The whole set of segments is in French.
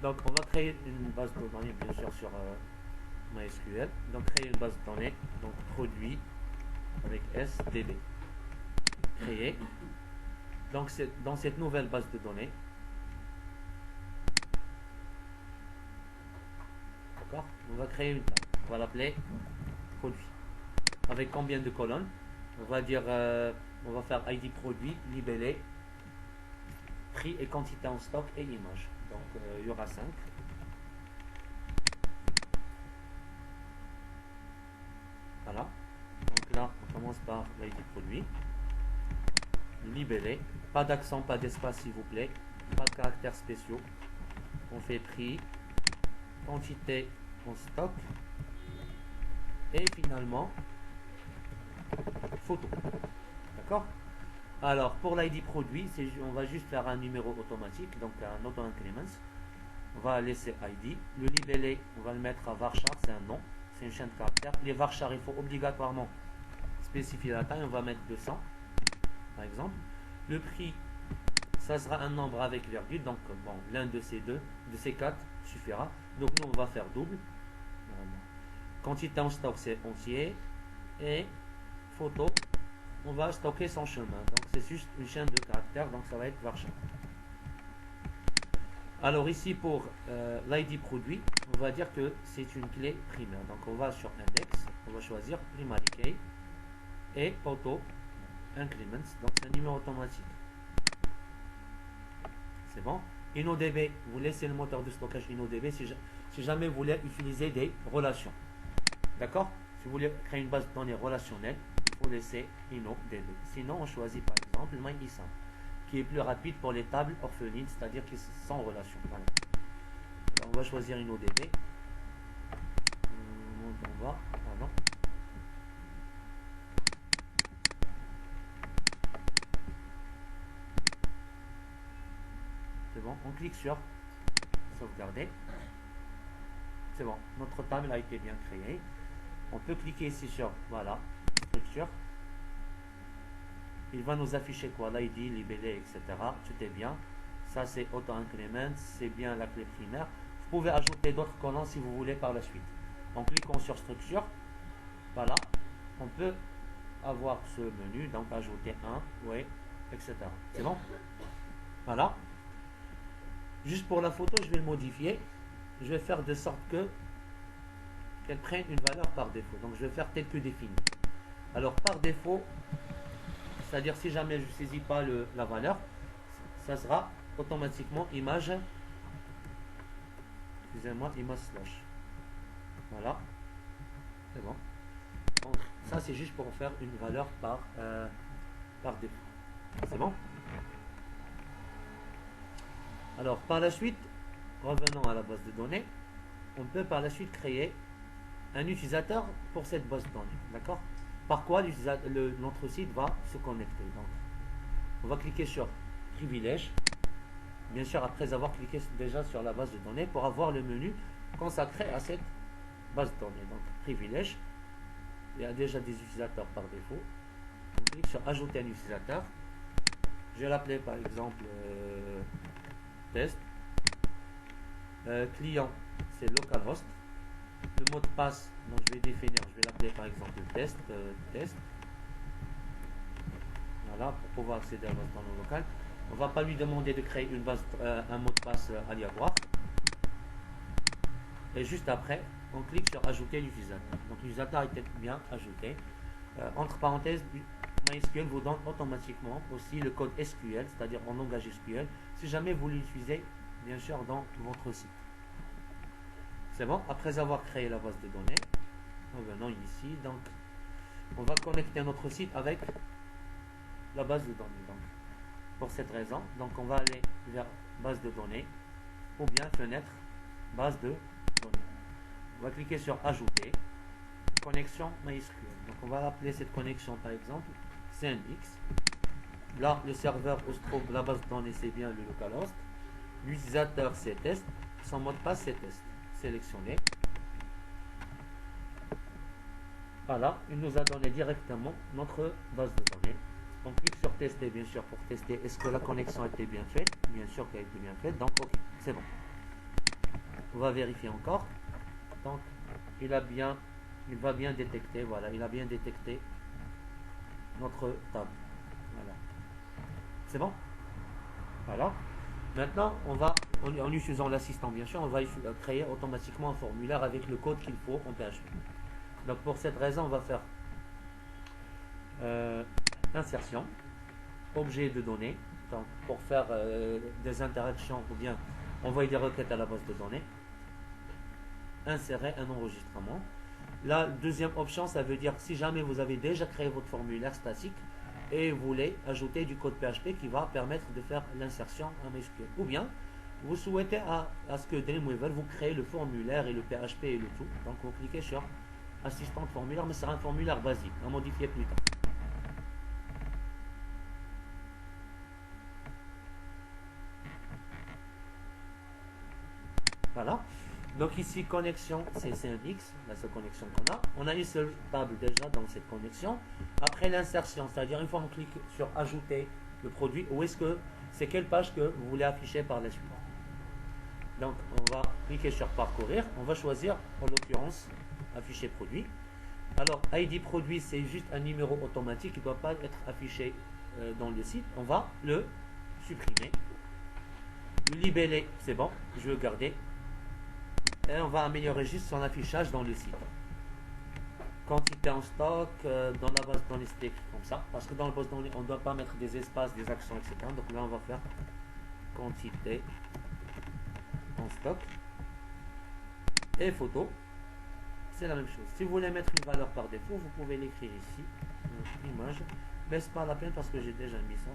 Donc on va créer une base de données bien sûr sur MySQL. Donc créer une base de données, donc produit avec SDB. Créer. Donc dans cette nouvelle base de données, d'accord, on va créer une table. On va l'appeler produit. Avec combien de colonnes? On va dire, on va faire ID produit, libellé, prix et quantité en stock et image. Donc il y aura 5. Voilà. Donc là, on commence par l'ID produit. Libellé. Pas d'accent, pas d'espace s'il vous plaît. Pas de caractères spéciaux. On fait prix, quantité en stock. Et finalement, photo. D'accord? Alors, pour l'ID produit, on va juste faire un numéro automatique, donc un auto-increment. On va laisser ID. Le libellé, on va le mettre à varchar, c'est un nom, c'est une chaîne de caractères. Les varchar, il faut obligatoirement spécifier la taille, on va mettre 200, par exemple. Le prix, ça sera un nombre avec virgule, donc bon, l'un de ces quatre suffira. Donc nous, on va faire double. Quantité en stock, c'est entier. Et photo, on va stocker son chemin. Donc c'est juste une chaîne de caractères, donc ça va être varchar. Alors ici pour l'ID produit, on va dire que c'est une clé primaire. Donc on va sur index, on va choisir primary key et auto increments. Donc c'est un numéro automatique. C'est bon. InnoDB, vous laissez le moteur de stockage InnoDB si jamais vous voulez utiliser des relations. D'accord? Si vous voulez créer une base de données relationnelle, il faut laisser InnoDB. Sinon, on choisit par exemple MyISAM, qui est plus rapide pour les tables orphelines, c'est-à-dire qui sont sans relation. Voilà. Alors, on va choisir InnoDB. On va, pardon. C'est bon, on clique sur sauvegarder. C'est bon, notre table a été bien créée. On peut cliquer ici sur, voilà, structure. Il va nous afficher quoi? L'ID, libellé, etc. Tout est bien. Ça, c'est auto-increment, c'est bien la clé primaire. Vous pouvez ajouter d'autres colonnes si vous voulez par la suite. En cliquant sur structure, voilà, on peut avoir ce menu, donc ajouter un, oui, etc. C'est bon? Voilà. Juste pour la photo, je vais le modifier. Je vais faire de sorte qu'elle prenne une valeur par défaut. Donc je vais faire tel que défini. Alors par défaut, c'est-à-dire si jamais je ne saisis pas la valeur, ça sera automatiquement image, excusez-moi, image slash. Voilà. C'est bon. Donc, ça c'est juste pour faire une valeur par défaut. C'est bon? Alors par la suite, revenons à la base de données, on peut par la suite créer un utilisateur pour cette base de données. D'accord? Par quoi notre site va se connecter. Donc, on va cliquer sur privilège, bien sûr après avoir cliqué déjà sur la base de données pour avoir le menu consacré à cette base de données. Donc privilège, il y a déjà des utilisateurs par défaut. On clique sur ajouter un utilisateur. Je vais l'appeler par exemple test. Client, c'est localhost. Le mot de passe, donc je vais définir, je vais l'appeler par exemple test. Voilà, pour pouvoir accéder à la base de données locale. On ne va pas lui demander de créer un mot de passe aléatoire. Et juste après, on clique sur ajouter l'utilisateur. Donc l'utilisateur est bien ajouté. Entre parenthèses, MySQL vous donne automatiquement aussi le code SQL, c'est-à-dire en langage SQL, si jamais vous l'utilisez, bien sûr, dans votre site. C'est bon, après avoir créé la base de données, revenons ici, donc on va connecter notre site avec la base de données. Donc, pour cette raison, donc on va aller vers base de données ou bien fenêtre base de données. On va cliquer sur ajouter connexion MySQL. Donc on va appeler cette connexion par exemple CNX. Là le serveur où se trouve la base de données c'est bien le localhost. L'utilisateur c'est test. Son mot de passe c'est test. Sélectionné. Voilà, il nous a donné directement notre base de données. On clique sur tester bien sûr pour tester est-ce que la connexion a été bien faite. Bien sûr qu'elle a été bien faite. Donc ok, c'est bon. On va vérifier encore. Donc, il va bien détecter, voilà, il a bien détecté notre table. Voilà. C'est bon? Voilà. Maintenant, en utilisant l'assistant, bien sûr, on va créer automatiquement un formulaire avec le code qu'il faut en PHP. Donc, pour cette raison, on va faire insertion, objet de données, donc pour faire des interactions ou bien envoyer des requêtes à la base de données, insérer un enregistrement. La deuxième option, ça veut dire si jamais vous avez déjà créé votre formulaire statique et vous voulez ajouter du code PHP qui va permettre de faire l'insertion en MySQL. Ou bien, vous souhaitez à ce que Dreamweaver vous crée le formulaire et le PHP et le tout. Donc, vous cliquez sur assistant de formulaire, mais c'est un formulaire basique, à modifier plus tard. Voilà. Donc ici, connexion CC1X, la seule connexion qu'on a. On a une seule table déjà dans cette connexion. Après l'insertion, c'est-à-dire une fois qu'on clique sur ajouter le produit, où est-ce que c'est quelle page que vous voulez afficher par la suite. Donc on va cliquer sur parcourir. On va choisir en l'occurrence afficher produit. Alors ID produit, c'est juste un numéro automatique qui ne doit pas être affiché dans le site. On va le supprimer. Le libeller, c'est bon, je veux garder. Et on va améliorer juste son affichage dans le site. Quantité en stock, dans la base de données, c'est écrit comme ça. Parce que dans la base de données, on ne doit pas mettre des espaces, des accents, etc. Donc là, on va faire quantité en stock. Et photo, c'est la même chose. Si vous voulez mettre une valeur par défaut, vous pouvez l'écrire ici. Image. Mais c'est pas la peine parce que j'ai déjà mis ça.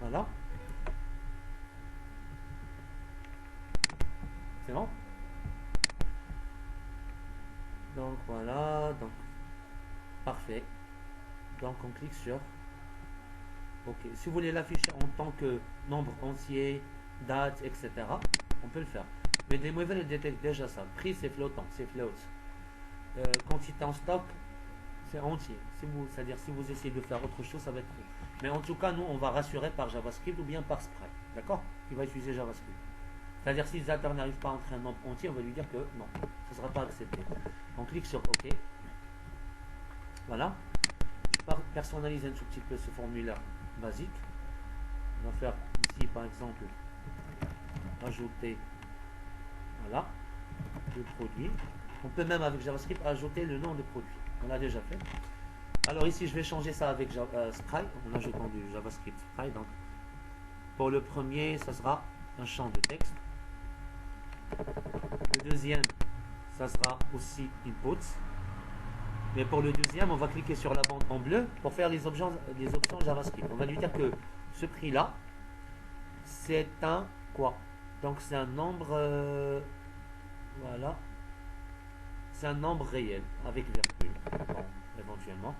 Voilà. C'est bon? Donc voilà, donc parfait. Donc on clique sur OK. Si vous voulez l'afficher en tant que nombre entier, date, etc., on peut le faire. Mais Dreamweaver détecte déjà ça. Prix c'est flottant, c'est float. Quantité en stock, c'est entier. C'est-à-dire si vous essayez de faire autre chose, ça va être trop. Mais en tout cas, nous on va rassurer par JavaScript ou bien par Sprite. D'accord? Il va utiliser JavaScript. C'est-à-dire si l'utilisateur n'arrive pas à entrer un nombre entier, on va lui dire que non, ça ne sera pas accepté. On clique sur OK. Voilà. Je personnalise un tout petit peu ce formulaire basique. On va faire ici par exemple ajouter, voilà, le produit. On peut même avec JavaScript ajouter le nom de produit. On l'a déjà fait. Alors ici je vais changer ça avec Sprite en ajoutant du JavaScript Sprite. Donc pour le premier, ça sera un champ de texte. Le deuxième, ça sera aussi input. Mais pour le deuxième, on va cliquer sur la bande en bleu pour faire les options JavaScript. On va lui dire que ce prix-là, c'est un quoi? Donc c'est un nombre, voilà, c'est un nombre réel avec virgule, bon, éventuellement.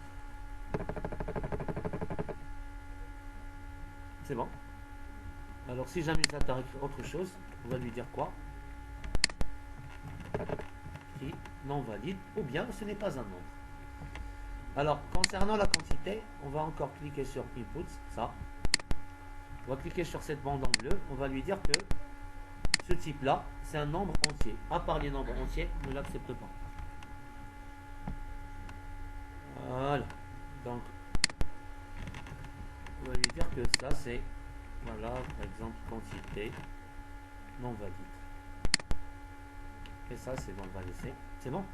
C'est bon. Alors si jamais l'utilisateur écrit autre chose, on va lui dire quoi? Qui non valide, ou bien ce n'est pas un nombre. Alors, concernant la quantité, on va encore cliquer sur Input, ça. On va cliquer sur cette bande en bleu. On va lui dire que ce type-là, c'est un nombre entier. À part les nombres entiers, on ne l'accepte pas. Voilà. Donc, on va lui dire que ça, c'est, voilà, par exemple, quantité non valide. Et ça, c'est bon, on va laisser. C'est bon.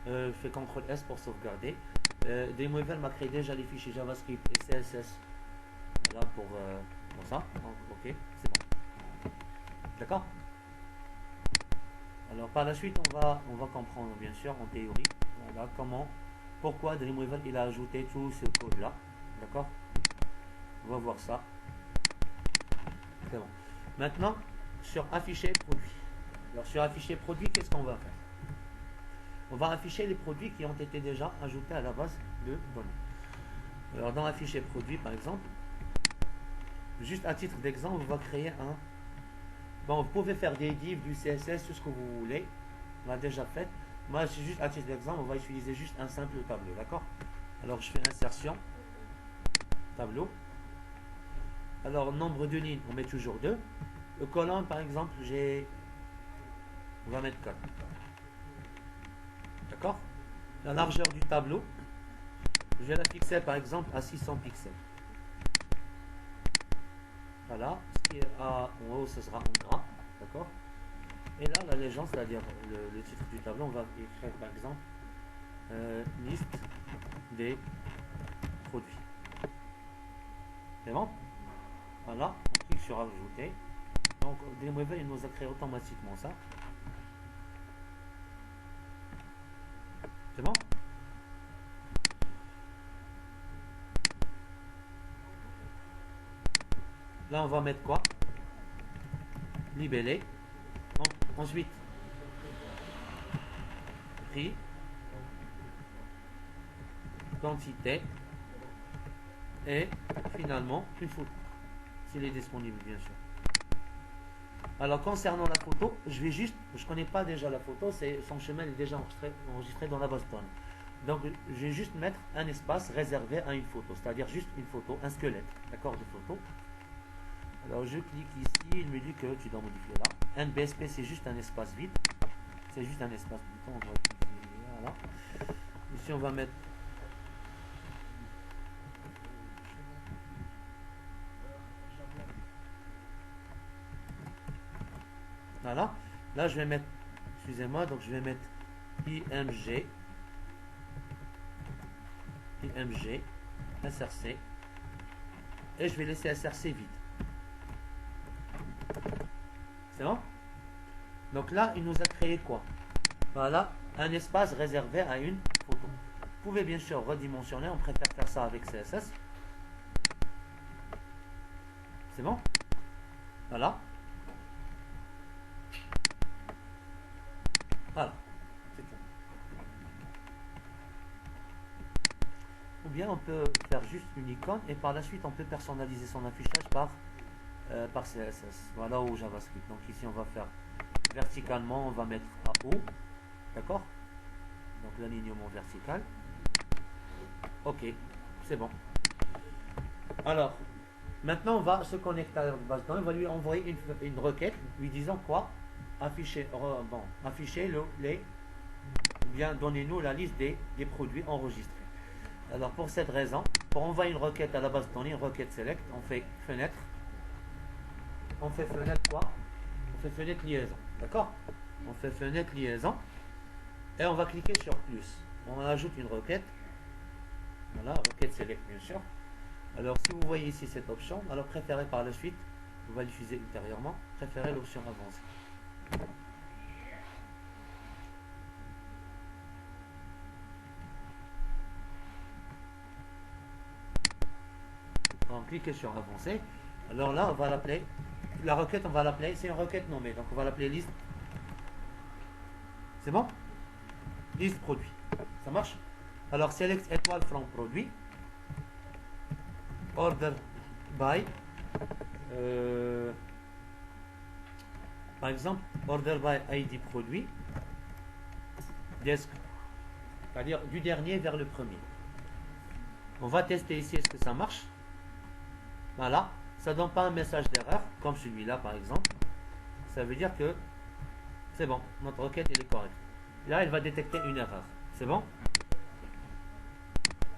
Je fais CTRL S pour sauvegarder. Dreamweaver m'a créé déjà les fichiers JavaScript et CSS. Voilà pour ça. Donc, ok, c'est bon. D'accord. Alors par la suite, on va comprendre bien sûr en théorie, voilà, pourquoi Dreamweaver il a ajouté tout ce code là. D'accord. On va voir ça. C'est bon. Maintenant, sur afficher produit. Alors sur afficher produit, qu'est-ce qu'on va faire? On va afficher les produits qui ont été déjà ajoutés à la base de données. Alors dans afficher produit par exemple, juste à titre d'exemple, on va créer un... Bon, vous pouvez faire des divs, du CSS, tout ce que vous voulez. On l'a déjà fait. Moi, juste à titre d'exemple, on va utiliser juste un simple tableau, d'accord? Alors je fais insertion, tableau. Alors nombre de lignes, on met toujours 2. Le colonne, par exemple, on va mettre 4. D'accord? La largeur du tableau, je vais la fixer par exemple à 600 pixels. Voilà, ce qui est en haut, ce sera en gras. D'accord? Et là, la légende, c'est-à-dire le titre du tableau, on va écrire par exemple liste des produits. C'est bon? Voilà, on clique sur ajouter. Donc, Dreamweaver, il nous a créé automatiquement ça. C'est bon? Là, on va mettre quoi? Libellé. Ensuite, prix, quantité et finalement une photo, s'il est disponible bien sûr. Alors concernant la photo, je connais pas déjà la photo, son chemin est déjà enregistré dans la base de données. Donc je vais juste mettre un espace réservé à une photo, c'est-à-dire juste une photo, un squelette, d'accord, de photo. Alors je clique ici, il me dit que tu dois modifier là. NBSP c'est juste un espace vide, c'est juste un espace bouton, on va cliquer, voilà. Ici on va mettre voilà. Là je vais mettre, excusez-moi, donc je vais mettre IMG SRC et je vais laisser SRC vide. C'est bon? Donc là, il nous a créé quoi? Voilà, un espace réservé à une photo. Vous pouvez bien sûr redimensionner, on préfère faire ça avec CSS. C'est bon? Voilà. Voilà, c'est tout. Ou bien on peut faire juste une icône et par la suite on peut personnaliser son affichage par CSS. Voilà, ou JavaScript. Donc ici on va faire verticalement, on va mettre à haut. D'accord? Donc l'alignement vertical. Ok, c'est bon. Alors, maintenant on va se connecter à la base de données. On va lui envoyer une requête lui disant quoi? Afficher bien donnez-nous la liste des produits enregistrés. Alors pour cette raison, pour envoyer une requête à la base de données, une requête select, on fait fenêtre. On fait fenêtre quoi? On fait fenêtre liaison. D'accord? On fait fenêtre liaison. Et on va cliquer sur plus. On ajoute une requête. Voilà, requête select bien sûr. Alors si vous voyez ici cette option, alors préférez par la suite, on va l'utiliser ultérieurement, préférez l'option avancée. On clique sur avancer. Alors là, on va l'appeler, la requête, on va l'appeler, c'est une requête nommée, donc on va l'appeler liste. C'est bon? Liste produit. Ça marche? Alors select étoile from produit. Order by. Par exemple, order by ID produit. Desk. C'est-à-dire du dernier vers le premier. On va tester ici, est-ce que ça marche? Voilà. Ça ne donne pas un message d'erreur, comme celui-là par exemple. Ça veut dire que c'est bon, notre requête elle est correcte. Là, elle va détecter une erreur. C'est bon?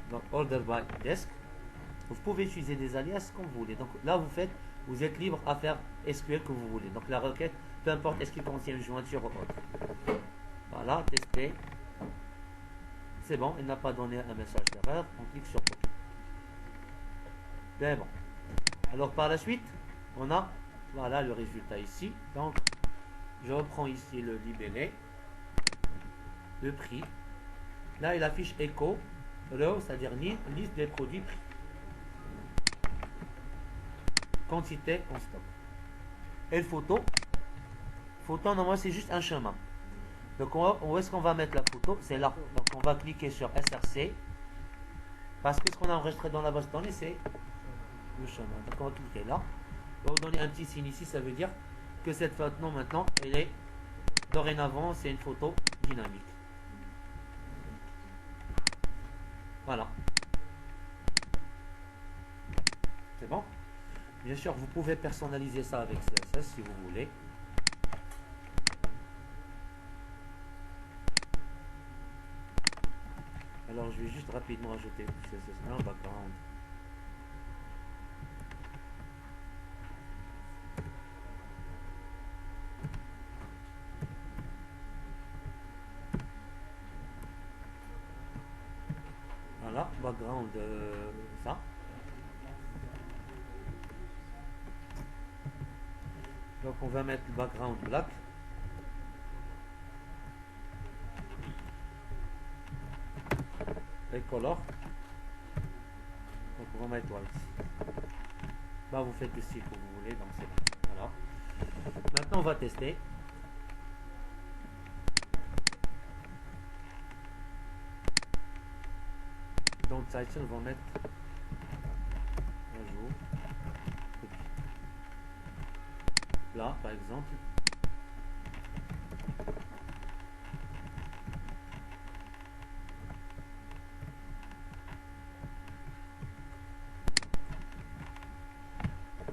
Donc, order by desk. Vous pouvez utiliser des alias comme vous voulez. Donc là, vous êtes libre à faire SQL que vous voulez. Donc la requête, peu importe est-ce qu'il contient une jointure ou autre. Voilà, tester. C'est bon, il n'a pas donné un message d'erreur. On clique sur OK. C'est bon. Alors par la suite, on a, voilà le résultat ici. Donc, je reprends ici le libellé, le prix. Là, il affiche echo, row, c'est-à-dire liste des produits prix. Quantité en stock. Et le photo. Photo, normalement, c'est juste un chemin. Donc, où est-ce qu'on va mettre la photo? C'est là. Donc, on va cliquer sur SRC. Parce que ce qu'on a enregistré dans la base de données, c'est le chemin. Donc, on va cliquer là. On va vous donner un petit signe ici. Ça veut dire que cette photo, maintenant, elle est dorénavant, c'est une photo dynamique. Voilà. C'est bon? Bien sûr, vous pouvez personnaliser ça avec CSS si vous voulez. Alors, je vais juste rapidement ajouter CSS un background. Voilà, background, ça. Donc, on va mettre le background black. Et color. Donc, on va mettre white. Bah, vous faites le style que vous voulez, donc c'est bon. Voilà. Maintenant, on va tester. Donc, title, on va mettre un jour. Là, par exemple.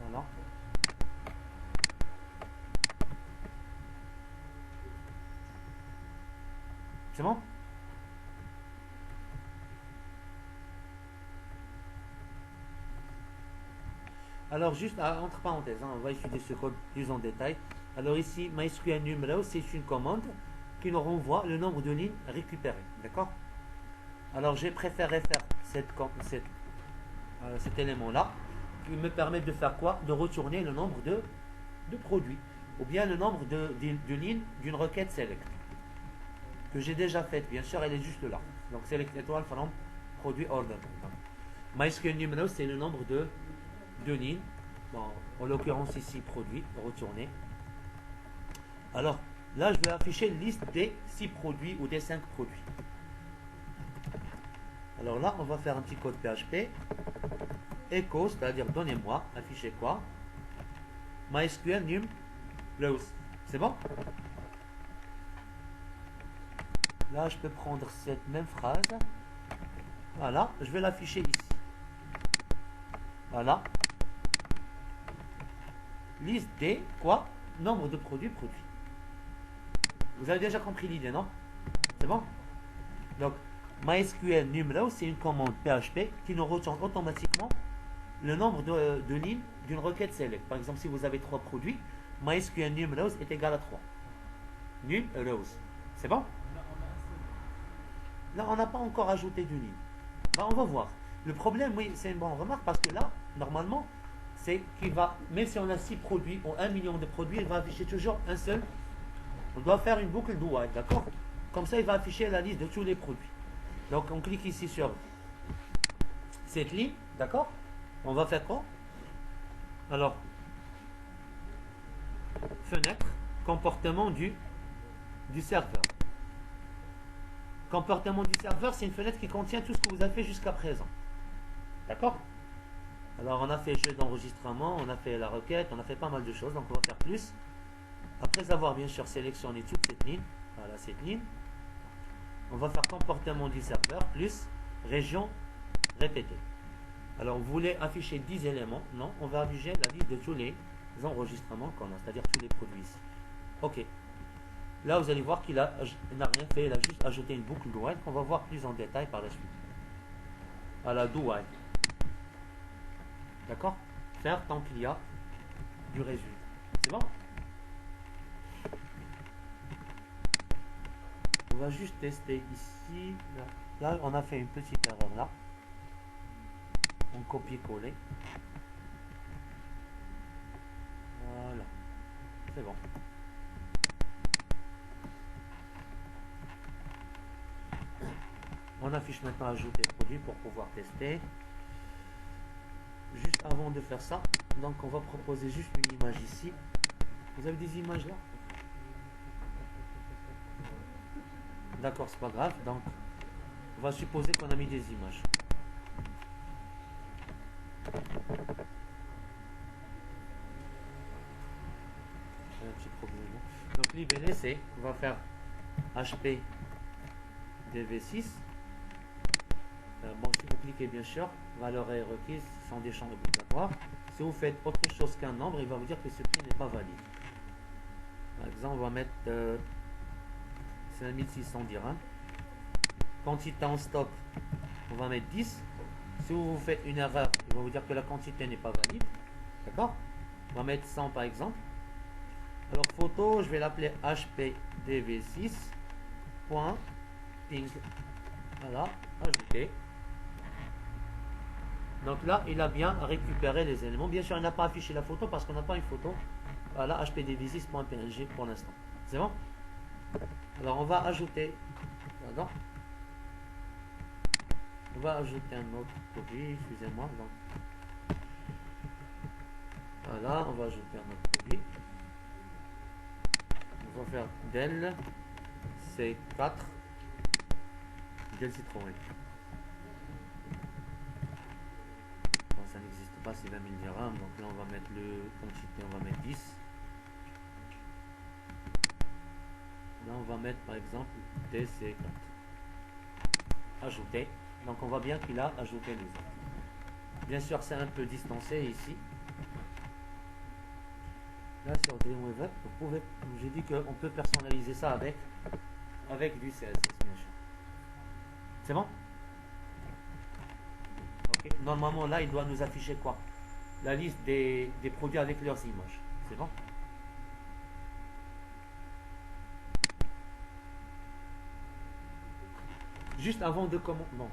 Voilà. C'est bon? Alors, juste entre parenthèses, hein, on va étudier ce code plus en détail. Alors ici, MySQL numéro, c'est une commande qui nous renvoie le nombre de lignes récupérées. D'accord? Alors, j'ai préféré faire cet élément-là qui me permet de faire quoi? De retourner le nombre de produits ou bien le nombre de lignes d'une requête select que j'ai déjà faite. Bien sûr, elle est juste là. Donc, select étoile from produit order. MySQL numéro, c'est le nombre de lignes. Bon, en l'occurrence ici, produit, retourner. Alors, là, je vais afficher une liste des 6 produits ou des 5 produits. Alors là, on va faire un petit code PHP. Echo, c'est-à-dire donnez-moi, affichez quoi? MySQL num rows. C'est bon? Là, je peux prendre cette même phrase. Voilà, je vais l'afficher ici. Voilà. Liste des quoi? Nombre de produits produits. Vous avez déjà compris l'idée, non? C'est bon? Donc, MySQL numéro, c'est une commande PHP qui nous retourne automatiquement le nombre de lignes d'une requête select. Par exemple, si vous avez 3 produits, MySQL numéro est égal à 3. Num rows. C'est bon? Là, on n'a pas encore ajouté de ligne. Ben, on va voir. Le problème, oui, c'est une bonne remarque parce que là, normalement, c'est qu'il va, même si on a 6 produits ou 1 million de produits, il va afficher toujours un seul. On doit faire une boucle do while, d'accord? Comme ça, il va afficher la liste de tous les produits. Donc, on clique ici sur cette ligne, d'accord? On va faire quoi? Alors, fenêtre, comportement du serveur. Comportement du serveur, c'est une fenêtre qui contient tout ce que vous avez fait jusqu'à présent. D'accord? Alors, on a fait jeu d'enregistrement, on a fait la requête, on a fait pas mal de choses. Donc, on va faire plus. Après avoir bien sûr sélectionné toute cette ligne, voilà cette ligne, on va faire comportement du serveur plus région répétée. Alors, vous voulez afficher 10 éléments? Non, on va afficher la liste de tous les enregistrements qu'on a, c'est-à-dire tous les produits ici. Ok. Là, vous allez voir qu'il n'a rien fait, il a juste ajouté une boucle do while qu'on va voir plus en détail par la suite. Voilà, do while. D'accord? Faire tant qu'il y a du résultat. C'est bon? On va juste tester ici. Là, on a fait une petite erreur là. On copie-coller. Voilà. C'est bon. On affiche maintenant ajouter produit pour pouvoir tester. Juste avant de faire ça, donc on va proposer juste une image ici. Vous avez des images là? D'accord, c'est pas grave. Donc, on va supposer qu'on a mis des images. Un petit problème. Donc, libellé, c'est, on va faire HP DV6. Bon, si vous cliquez bien sûr, valeur est requise, sont des champs obligatoires. Si vous faites autre chose qu'un nombre, il va vous dire que ce prix n'est pas valide. Par exemple, on va mettre 5600 dirhams. Quantité en stock, on va mettre 10. Si vous faites une erreur, il va vous dire que la quantité n'est pas valide. D'accord? On va mettre 100 par exemple. Alors photo, je vais l'appeler hpdv6.ping. Voilà, ajouter. Donc là, il a bien récupéré les éléments. Bien sûr, il n'a pas affiché la photo parce qu'on n'a pas une photo. Voilà, hpdv6.png pour l'instant. C'est bon? Alors on va ajouter. Pardon. On va ajouter un autre produit, excusez-moi. Voilà, on va ajouter un autre produit. On va faire del C4 del Citroën. Bon, ça n'existe pas, c'est 20 000 dirhams. Donc là, on va mettre le quantité, on va mettre 10. Là, on va mettre par exemple DC4. Ajouter. Donc on voit bien qu'il a ajouté les autres. Bien sûr, c'est un peu distancé ici. Là sur Dreamweaver, vous pouvez, j'ai dit qu'on peut personnaliser ça avec du CSS, bien sûr. C'est bon? Ok. Normalement là, il doit nous afficher quoi? La liste des produits avec leurs images. C'est bon? Juste avant de commencer. Non.